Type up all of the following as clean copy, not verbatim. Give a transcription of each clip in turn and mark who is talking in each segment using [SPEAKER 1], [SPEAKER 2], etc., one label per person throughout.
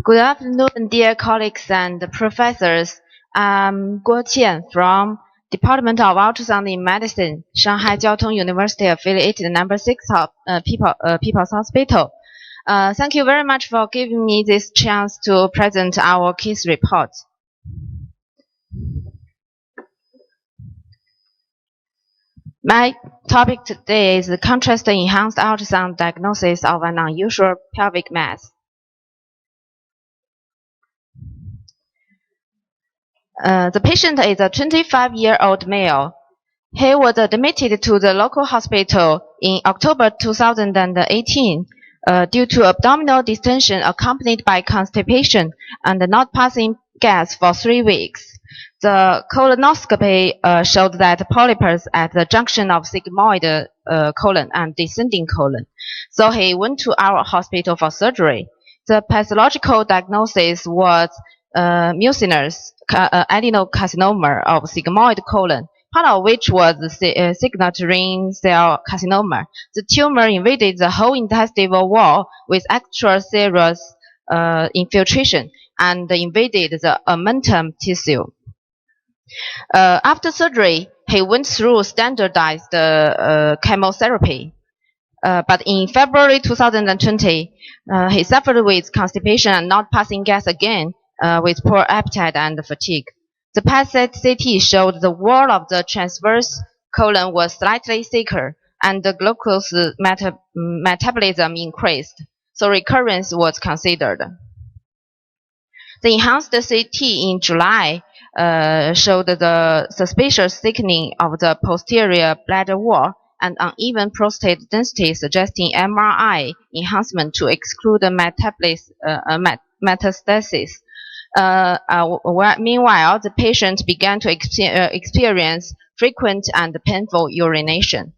[SPEAKER 1] Good afternoon, dear colleagues and professors. I'm Guo Qian from Department of Ultrasound in Medicine, Shanghai Jiao Tong University affiliated number 6 People's Hospital. Thank you very much for giving me this chance to present our case report. My topic today is contrast enhanced ultrasound diagnosis of an unusual pelvic mass. The patient is a 25-year-old male. He was admitted to the local hospital in October 2018 due to abdominal distension accompanied by constipation and not passing gas for 3 weeks. The colonoscopy showed that polyps at the junction of sigmoid colon and descending colon. So he went to our hospital for surgery. The pathological diagnosis was mucinous adenocarcinoma of sigmoid colon, part of which was the sigmoid ring cell carcinoma. The tumor invaded the whole intestinal wall with extra serous infiltration and invaded the omentum tissue. After surgery, he went through standardized chemotherapy. But in February 2020, he suffered with constipation and not passing gas again, with poor appetite and fatigue. The PET-CT showed the wall of the transverse colon was slightly thicker and the glucose metabolism increased, so recurrence was considered. The enhanced CT in July showed the suspicious thickening of the posterior bladder wall and uneven prostate density, suggesting MRI enhancement to exclude metastasis. Meanwhile, the patient began to experience frequent and painful urination.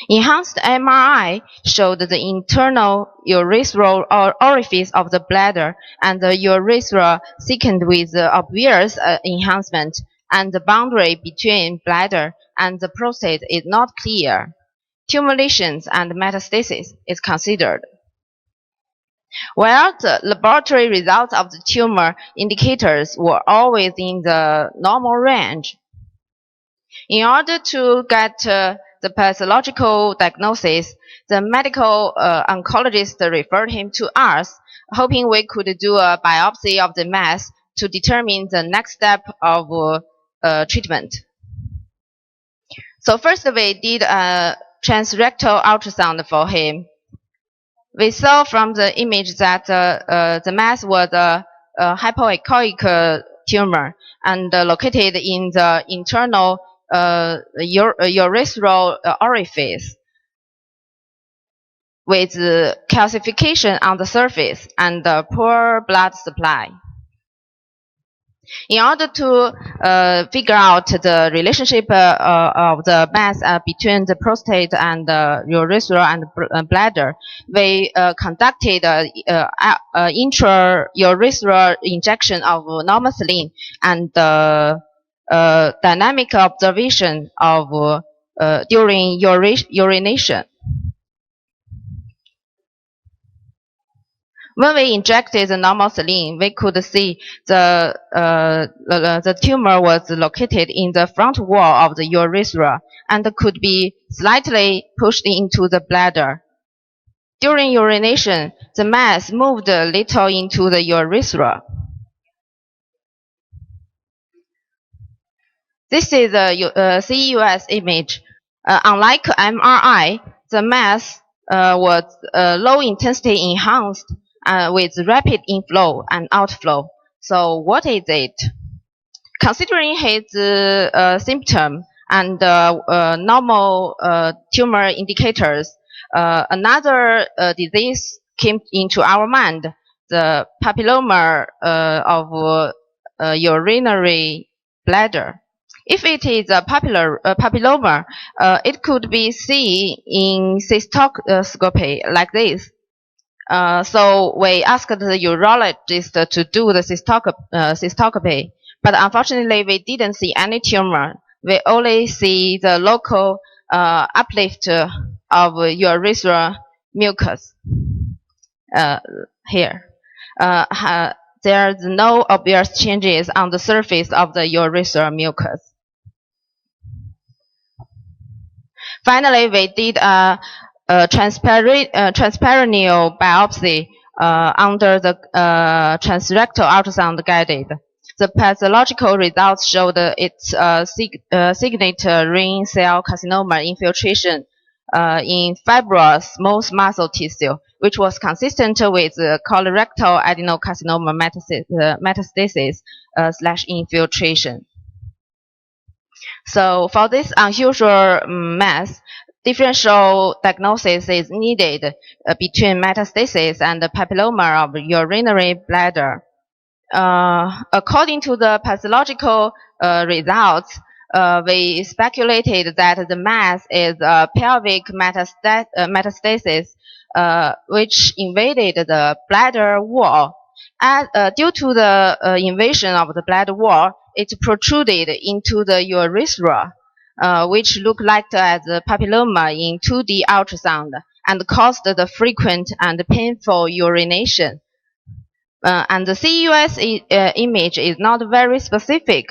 [SPEAKER 1] Enhanced MRI showed the internal urethral orifice of the bladder and the urethra thickened with obvious enhancement, and the boundary between bladder and the prostate is not clear. Tumor lesions and metastasis is considered. While the laboratory results of the tumor indicators were all within the normal range. In order to get the pathological diagnosis, the medical oncologist referred him to us, hoping we could do a biopsy of the mass to determine the next step of treatment. So first we did a transrectal ultrasound for him. We saw from the image that the mass was a hypoechoic tumor and located in the internal urethral orifice with calcification on the surface and poor blood supply. In order to figure out the relationship of the mass between the prostate and the urethra and bladder, we conducted intra-urethral injection of normal saline and dynamic observation of during urination. When we injected the normal saline, we could see the tumor was located in the front wall of the urethra and could be slightly pushed into the bladder. During urination, the mass moved a little into the urethra. This is a CUS image. Unlike MRI, the mass was low intensity enhanced with rapid inflow and outflow. So what is it? Considering his symptom and normal tumor indicators, another disease came into our mind, the papilloma of urinary bladder. If it is a papilloma, it could be seen in cystoscopy like this. So we asked the urologist to do the cystoscopy, but unfortunately we didn't see any tumor. We only see the local uplift of urethral mucus. here. There's no obvious changes on the surface of the urethral mucus. Finally, we did a transperineal biopsy under the transrectal ultrasound guided. The pathological results showed its signature ring cell carcinoma infiltration in fibrous smooth muscle tissue, which was consistent with colorectal adenocarcinoma metastasis / infiltration. So for this unusual mass, differential diagnosis is needed between metastasis and the papilloma of urinary bladder. According to the pathological results, we speculated that the mass is a pelvic metastasis which invaded the bladder wall. Due to the invasion of the bladder wall, it protruded into the urethra, which looked like as a papilloma in 2D ultrasound and caused the frequent and painful urination. And the CUS image is not very specific.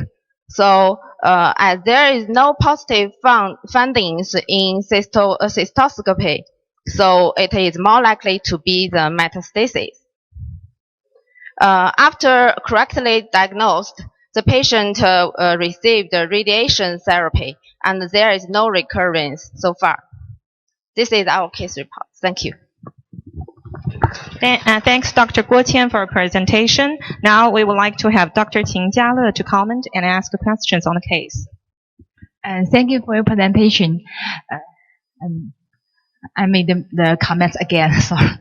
[SPEAKER 1] So as there is no positive findings in cystoscopy, so it is more likely to be the metastasis. After correctly diagnosed, the patient received radiation therapy, and there is no recurrence so far. This is our case report. Thank you.
[SPEAKER 2] Thanks, Dr. Guo Qian, for your presentation. Now we would like to have Dr. Qin Jiale to comment and ask questions on the case.
[SPEAKER 3] Thank you for your presentation. I made the comments again. Sorry.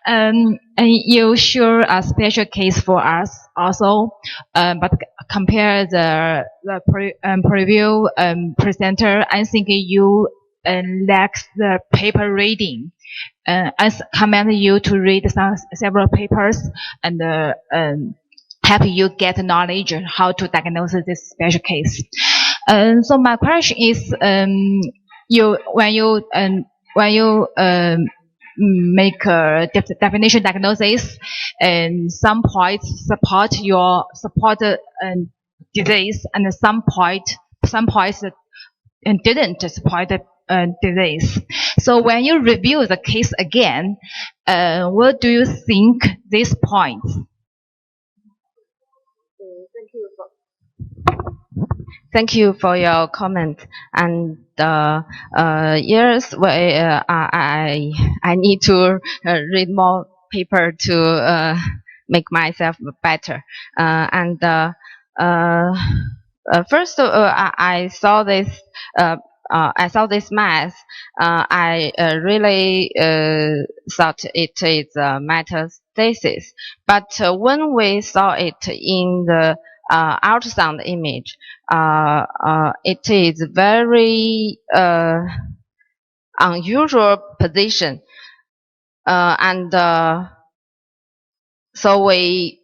[SPEAKER 3] And you show a special case for us also, but compare the preview presenter, I think you lack the paper reading. I commend you to read several papers and help you get knowledge how to diagnose this special case. So my question is, when you make a definition diagnosis, and some points support disease, and some points didn't support the disease. So when you review the case again, what do you think these points?
[SPEAKER 1] Thank you for your comment. And yes, I need to read more paper to make myself better. First, I saw this. I saw this mass. I really thought it is metastasis. But when we saw it in the ultrasound image, it is very unusual position, so we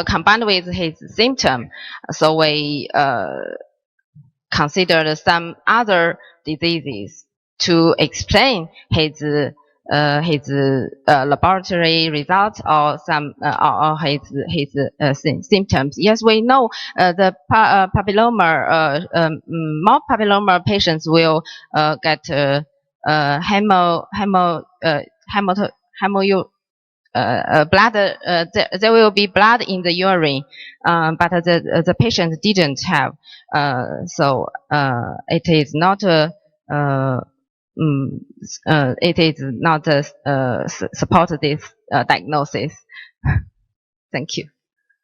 [SPEAKER 1] combined with his symptom, so we considered some other diseases to explain his laboratory results or some or his symptoms. Yes, we know the papilloma, more papilloma patients will get blood. There will be blood in the urine, but the patient didn't have. So it is not support this diagnosis. Thank you.